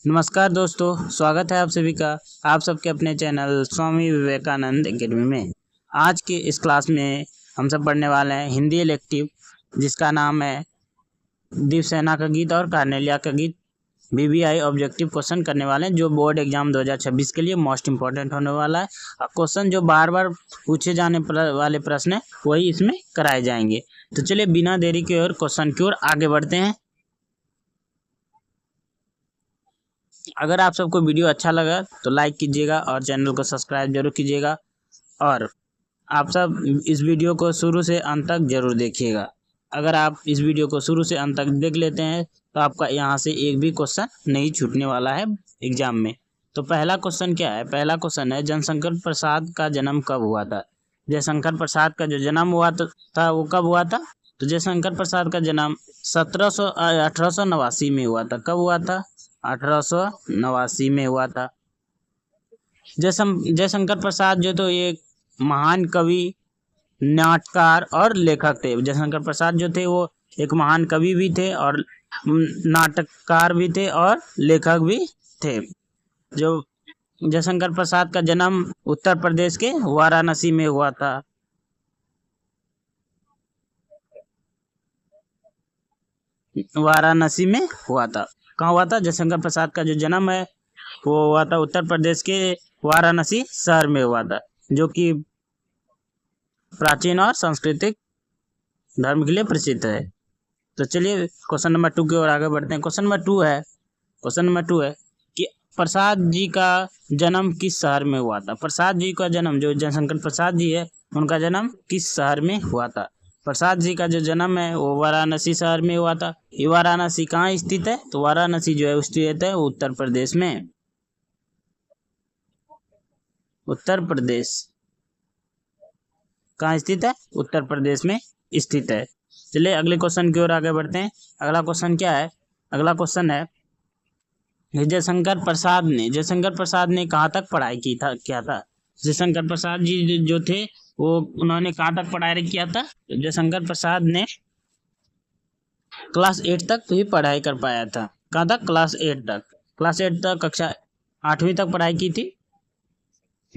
नमस्कार दोस्तों, स्वागत है आप सभी का आप सबके अपने चैनल स्वामी विवेकानंद एकेडमी में। आज के इस क्लास में हम सब पढ़ने वाले हैं हिंदी इलेक्टिव, जिसका नाम है दीप सेना का गीत और कार्नेलिया का गीत। बीबीआई ऑब्जेक्टिव क्वेश्चन करने वाले हैं जो बोर्ड एग्जाम 2026 के लिए मोस्ट इंपॉर्टेंट होने वाला है। और क्वेश्चन जो बार बार पूछे जाने वाले प्रश्न है वही इसमें कराए जाएंगे। तो चलिए बिना देरी के और क्वेश्चन की ओर आगे बढ़ते हैं। अगर आप सबको वीडियो अच्छा लगा तो लाइक कीजिएगा और चैनल को सब्सक्राइब जरूर कीजिएगा, और आप सब इस वीडियो को शुरू से अंत तक जरूर देखिएगा। अगर आप इस वीडियो को शुरू से अंत तक देख लेते हैं तो आपका यहाँ से एक भी क्वेश्चन नहीं छूटने वाला है एग्जाम में। तो पहला क्वेश्चन क्या है? पहला क्वेश्चन है, जयशंकर प्रसाद का जन्म कब हुआ था? जयशंकर प्रसाद का जो जन्म हुआ था वो कब हुआ था? तो जयशंकर प्रसाद का जन्म 1889 में हुआ था। कब हुआ था? 1889 में हुआ था। जयशंकर प्रसाद जो तो ये महान कवि, नाटककार और लेखक थे। जयशंकर प्रसाद जो थे वो एक महान कवि भी थे और नाटककार भी थे और लेखक भी थे। जो जयशंकर प्रसाद का जन्म उत्तर प्रदेश के वाराणसी में हुआ था। वाराणसी में हुआ था। कहाँ हुआ था? जयशंकर प्रसाद का जो जन्म है वो हुआ था उत्तर प्रदेश के वाराणसी शहर में हुआ था, जो कि प्राचीन और सांस्कृतिक धर्म के लिए प्रसिद्ध है। तो चलिए क्वेश्चन नंबर 2 की ओर आगे बढ़ते हैं। क्वेश्चन नंबर 2 है कि प्रसाद जी का जन्म किस शहर में हुआ था? प्रसाद जी का जन्म, जो जयशंकर प्रसाद जी है उनका जन्म किस शहर में हुआ था? प्रसाद जी का जो जन्म है वो वाराणसी शहर में हुआ था। ये वाराणसी कहाँ स्थित है? तो वाराणसी जो है स्थित है उत्तर प्रदेश में। उत्तर प्रदेश कहाँ स्थित है? उत्तर प्रदेश में स्थित है। चलिए अगले क्वेश्चन की ओर आगे बढ़ते हैं। अगला क्वेश्चन क्या है? अगला क्वेश्चन है, जयशंकर प्रसाद ने कहाँ तक पढ़ाई किया था? जयशंकर प्रसाद जी जो थे वो उन्होंने कहाँ तक पढ़ाई किया था? जयशंकर प्रसाद ने क्लास 8 तक ही पढ़ाई कर पाया था। कहाँ तक? क्लास 8 तक। क्लास 8 तक, कक्षा 8वीं तक पढ़ाई की थी।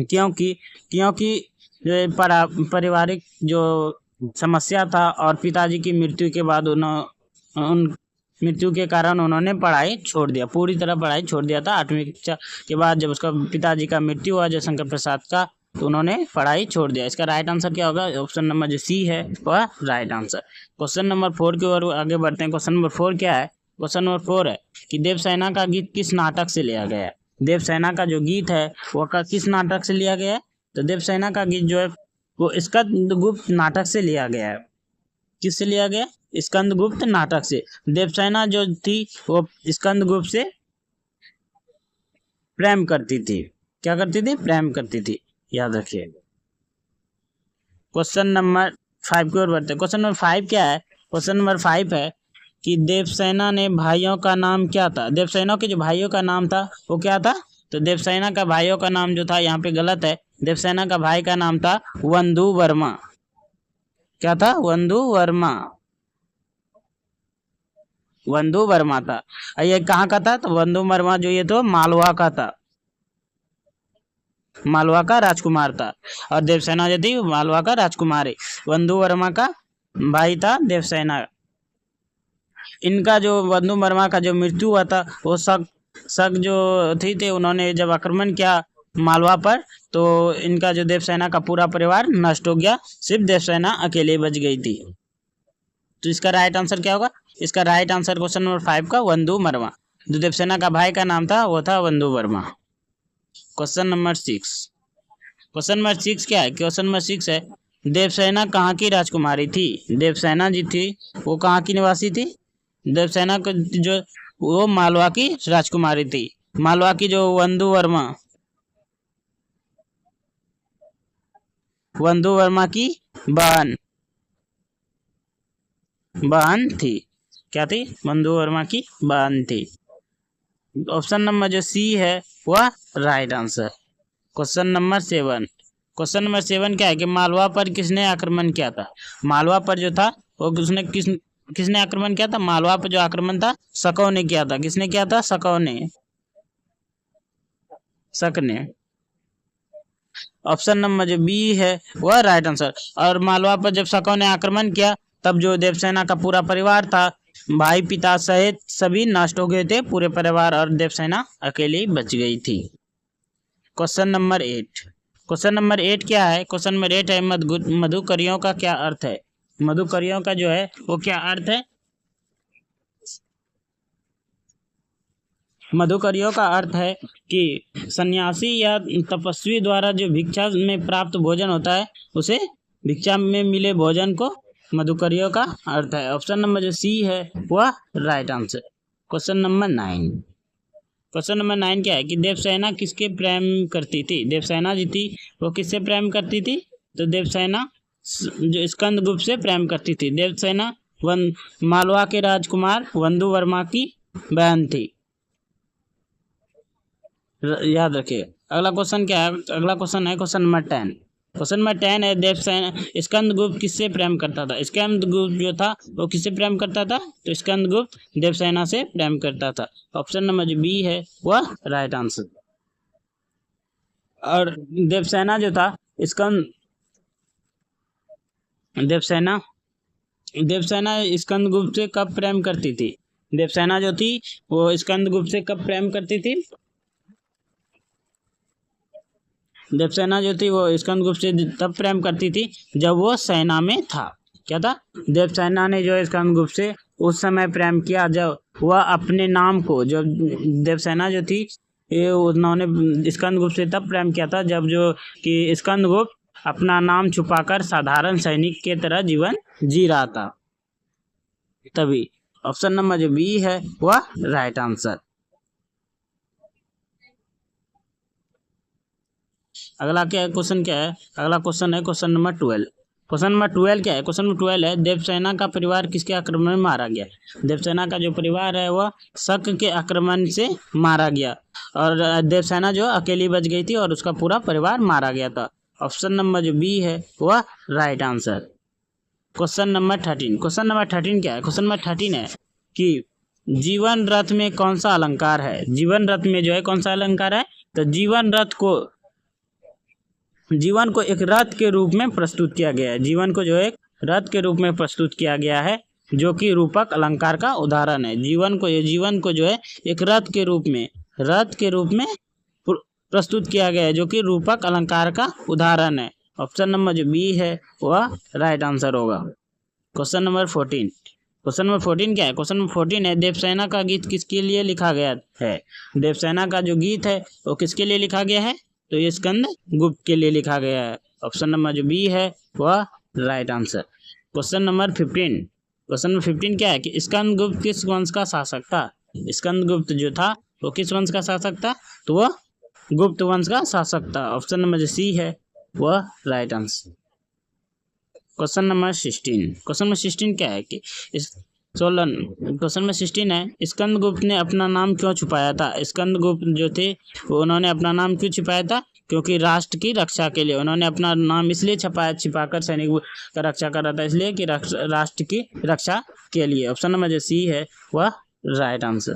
क्योंकि जो पारिवारिक जो समस्या था और पिताजी की मृत्यु के बाद उन मृत्यु के कारण उन्होंने पढ़ाई छोड़ दिया, पूरी तरह पढ़ाई छोड़ दिया था। 8वीं कक्षा के बाद जब उसका पिताजी का मृत्यु हुआ जयशंकर प्रसाद का, तो उन्होंने पढ़ाई छोड़ दिया। इसका राइट आंसर क्या होगा? ऑप्शन नंबर जो सी है वह राइट आंसर। क्वेश्चन नंबर 4 की ओर आगे बढ़ते हैं। क्वेश्चन नंबर 4 क्या है? क्वेश्चन नंबर 4 है कि देवसेना का गीत किस नाटक से लिया गया है? देवसेना का जो गीत है वो किस नाटक से लिया गया है? तो देवसेना का गीत जो है वो स्कंदगुप्त नाटक से लिया गया है। किससे लिया गया? स्कंदगुप्त नाटक से। देवसेना जो थी वो स्कंदगुप्त से प्रेम करती थी। क्या करती थी? प्रेम करती थी, याद रखिए। क्वेश्चन नंबर 5 की ओर बढ़ते हैं। क्वेश्चन नंबर 5 क्या है? क्वेश्चन नंबर 5 है कि देवसेना ने भाइयों का नाम क्या था? देवसेना के जो भाइयों का नाम था वो क्या था? तो देवसेना का भाइयों का नाम जो था, यहाँ पे गलत है। देवसेना का भाई का नाम था वंदु वर्मा। क्या था? वंदु वर्मा। वंदु वर्मा था। ये कहाँ का था? तो वंदु वर्मा जो ये तो मालवा का था, मालवा का राजकुमार था। और देवसेना जो थी मालवा का राजकुमारी। वंदु वर्मा का भाई था देवसेना। इनका जो वंदु वर्मा का जो मृत्यु हुआ था वो शक जो थे उन्होंने जब आक्रमण किया मालवा पर, तो इनका जो देवसेना का पूरा परिवार नष्ट हो गया, सिर्फ देवसेना अकेले बच गई थी। तो इसका राइट आंसर क्या होगा? इसका राइट आंसर क्वेश्चन नंबर 5 का वंदु वर्मा। जो देवसेना का भाई का नाम था वो था वंदु Verma. Question number 6। Question number 6 क्या है? क्वेश्चन नंबर 6 है, देवसेना कहाँ की राजकुमारी थी? देवसेना जी थी वो कहाँ की निवासी थी? देवसेना को जो वो मालवा की राजकुमारी थी। मालवा की जो वंदु वर्मा की बहन थी। क्या थी? वंदु वर्मा की बहन थी। ऑप्शन नंबर जो सी है वह right answer. Question number 7। Question number 7 क्या है कि मालवा पर किसने आक्रमण किया था? मालवा पर जो था वो किसने आक्रमण किया था? मालवा पर जो आक्रमण था सकौ ने किया था। किसने किया था? सकौ ने। शक ने। ऑप्शन नंबर जो बी है वह राइट आंसर। और मालवा पर जब शकों ने आक्रमण किया तब जो देवसेना का पूरा परिवार था, भाई पिता सहित सभी नष्ट हो गए थे पूरे परिवार, और देवसेना अकेली बच गई थी। Question number 8। क्वेश्चन नंबर 8 क्या है? क्वेश्चन नंबर 8 है मधुकरियों का क्या अर्थ है? मधुकरियों का जो है वो क्या अर्थ है? मधुकरियों का अर्थ है कि सन्यासी या तपस्वी द्वारा जो भिक्षा में प्राप्त भोजन होता है उसे भिक्षा में मिले भोजन को मधुकरियों का अर्थ है। ऑप्शन नंबर जो सी है वह right answer. Question number 9। Question number 9 क्या है कि देवसेना किसके प्रेम करती थी? देवसेना जी थी वो किससे प्रेम करती थी? तो देवसेना जो स्कंदगुप्त से प्रेम करती थी। देवसेना मालवा के राजकुमार वंदु वर्मा की बहन थी, याद रखिए। अगला क्वेश्चन क्या है? अगला क्वेश्चन है क्वेश्चन नंबर 10। क्वेश्चन नंबर 10 है देवसेना स्कंदगुप्त किससे प्रेम करता था? स्कंदगुप्त जो था वो किससे प्रेम करता था? तो स्कंदगुप्त देवसेना से प्रेम करता था। ऑप्शन नंबर जो बी है वह राइट आंसर। और देवसेना जो था देवसेना स्कंदगुप्त से कब प्रेम करती थी? देवसेना जो थी वो स्कंदगुप्त से कब प्रेम करती थी? देवसेना जो थी वो स्कंदगुप्त से तब प्रेम करती थी जब वो सेना में था। क्या था? देवसेना ने जो स्कंदगुप्त से उस समय प्रेम किया जब वह अपने नाम को, जो देवसेना जो थी ये उन्होंने स्कंदगुप्त से तब प्रेम किया था जब जो कि स्कंदगुप्त अपना नाम छुपाकर साधारण सैनिक के तरह जीवन जी रहा था, तभी। ऑप्शन नंबर जो बी है वह राइट आंसर। अगला क्या क्वेश्चन क्या है? अगला क्वेश्चन है क्वेश्चन नंबर 12। क्वेश्चन नंबर 12 क्या है? क्वेश्चन नंबर 12 है देवसेना का परिवार किसके आक्रमण में मारा गया? देवसेना का जो परिवार है वह शक के आक्रमण से मारा गया, और देवसेना जो अकेली बच गई थी और उसका पूरा परिवार मारा गया था। ऑप्शन नंबर जो बी है वह right answer. Question number 13। Question number 13 क्या है? क्वेश्चन नंबर 13 है कि जीवन रथ में कौन सा अलंकार है? जीवन रथ में जो है कौन सा अलंकार है? तो जीवन को एक रथ के रूप में प्रस्तुत किया गया है। जीवन को जो एक रथ के रूप में प्रस्तुत किया गया है, जो कि रूपक अलंकार का उदाहरण है। जीवन को जो है एक रथ के रूप में प्रस्तुत किया गया है, जो कि रूपक अलंकार का उदाहरण है। ऑप्शन नंबर जो बी है वह राइट आंसर होगा। Question number 14। क्वेश्चन नंबर 14 क्या है? क्वेश्चन नंबर 14 है देवसेना का गीत किसके लिए लिखा गया है? देवसेना का जो गीत है वो किसके लिए लिखा गया है? तो ये स्कंदगुप्त के लिए लिखा गया है। ऑप्शन नंबर जो बी है वह right answer. Question number 15। Question number 15 क्या है कि स्कंदगुप्त किस वंश का शासक था? स्कंदगुप्त जो था वो किस वंश का शासक था? तो वह गुप्त वंश का शासक था। ऑप्शन नंबर जो सी है वह right answer. Question number 16। Question number 16 क्या है कि क्वेश्चन नंबर 16 है स्कंदगुप्त ने अपना नाम क्यों छुपाया था? स्कंदगुप्त जो थे उन्होंने अपना नाम क्यों छुपाया था? क्योंकि राष्ट्र की रक्षा के लिए उन्होंने अपना नाम इसलिए छिपाकर सैनिक का रक्षा कर रहा था, इसलिए कि राष्ट्र की रक्षा के लिए। ऑप्शन नंबर जो सी है वह राइट आंसर।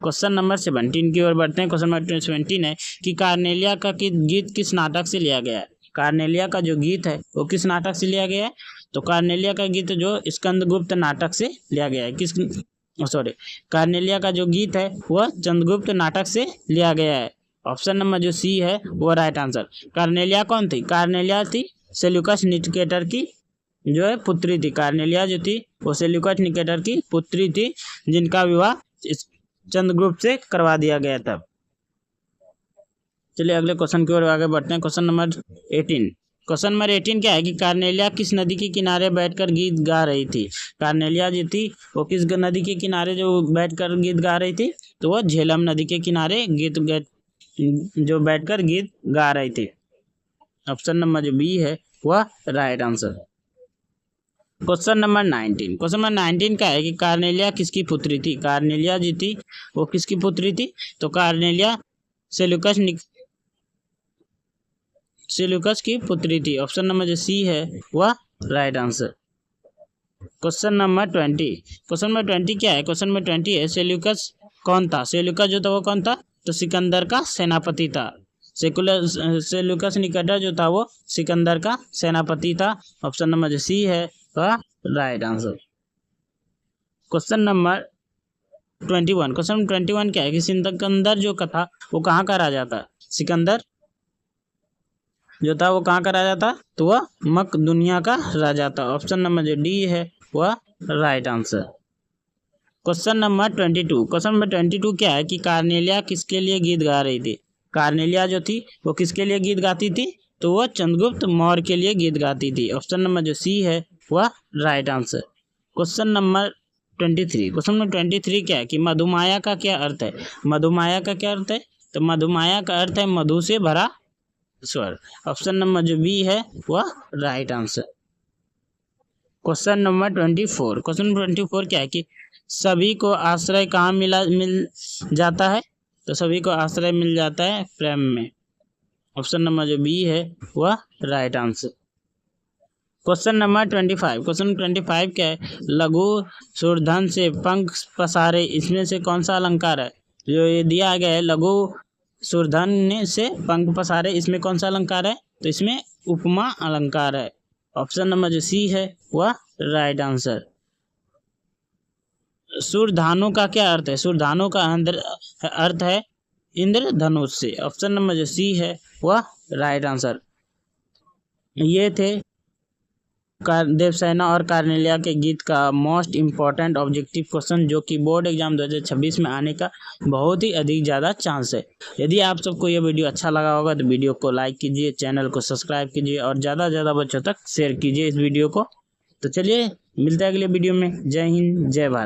क्वेश्चन नंबर 17 की ओर बढ़ते हैं। क्वेश्चन नंबर 17 है कि कार्नेलिया का गीत किस नाटक से लिया गया है? कार्नेलिया का जो गीत है वो किस नाटक से लिया गया है? तो कार्नेलिया का गीत जो स्कंदगुप्त नाटक से लिया गया है। कार्नेलिया का जो गीत है वह चंद्रगुप्त नाटक से लिया गया है। ऑप्शन नंबर जो सी है वो राइट आंसर। कार्नेलिया कौन थी? कार्नेलिया थी सेल्यूकस निकेटर की जो है पुत्री थी। कार्नेलिया जो थी वो सेल्यूकस निकेटर की पुत्री थी, जिनका विवाह चंद्रगुप्त से करवा दिया गया था। चलिए अगले क्वेश्चन की ओर आगे बढ़ते हैं। Question number 18। क्वेश्चन नंबर 18 क्या है कि कार्नेलिया किस नदी के किनारे बैठकर गीत गा रही थी? कार्नेलिया जो थी वो किस नदी के किनारे जो बैठकर गीत गा रही थी? तो वो झेलम नदी के किनारे बैठकर गीत गा रही थी। ऑप्शन नंबर जो बी है वह right answer. Question number 19। Question number 19 का है कि कार्नेलिया किसकी पुत्री थी? कार्नेलिया जी थी वो किसकी पुत्री थी? तो कार्नेलिया सेल्यूकस की पुत्री थी। ऑप्शन नंबर जो सी है वह right answer. Question number 20। Question number 20 क्या है? क्वेश्चन नंबर 20 है सेल्यूकस कौन था? सेल्यूकस जो था वो कौन था? तो सिकंदर का सेनापति था। सेल्यूकस निकेटर जो था वो सिकंदर का सेनापति था। ऑप्शन नंबर जो सी है वह right answer. Question number 21। Question number 21 क्या है कि सिकंदर जो था वो कहाँ का राजा था? सिकंदर जो था वो कहाँ का राजा था? तो वह मकदुनिया का राजा था। ऑप्शन नंबर जो डी है वह right answer. Question number 22। Question number 22 क्या है कि कार्नेलिया किसके लिए गीत गा रही थी? कार्नेलिया जो थी वो किसके लिए गीत गाती थी? तो वह चंद्रगुप्त मौर्य के लिए गीत गाती थी। ऑप्शन नंबर जो सी है वह right answer. Question number 23। Question number 23 क्या है कि मधुमाया का क्या अर्थ है? मधुमाया का क्या अर्थ है? तो मधुमाया का अर्थ है मधु से भरा स्वर। ऑप्शन नंबर जो बी है वह right answer. Question number 24। Question number 24 क्या है कि सभी को आश्रय कहाँ मिल जाता है? तो सभी को आश्रय मिल जाता है प्रेम में। ऑप्शन नंबर जो बी है वह right answer. Question number 25। Question number 25 क्या है? लघु सूर्धन से पंख पसारे, इसमें से कौन सा अलंकार है? जो ये दिया गया है लघु सूर्धन से पंख पसारे, इसमें कौन सा अलंकार है? तो इसमें उपमा अलंकार है। ऑप्शन नंबर जो सी है वह राइट आंसर। सूर्धानु का क्या अर्थ है? सूर्धानु का अर्थ है इंद्रधनुष से। ऑप्शन नंबर जो सी है वह राइट आंसर। ये थे देवसेना और कार्नेलिया के गीत का मोस्ट इम्पॉर्टेंट ऑब्जेक्टिव क्वेश्चन, जो कि बोर्ड एग्जाम 2026 में आने का बहुत ही अधिक ज़्यादा चांस है। यदि आप सबको ये वीडियो अच्छा लगा होगा तो वीडियो को लाइक कीजिए, चैनल को सब्सक्राइब कीजिए और ज़्यादा से ज़्यादा बच्चों तक शेयर कीजिए इस वीडियो को। तो चलिए मिलते हैं अगले वीडियो में। जय हिंद, जय भारत।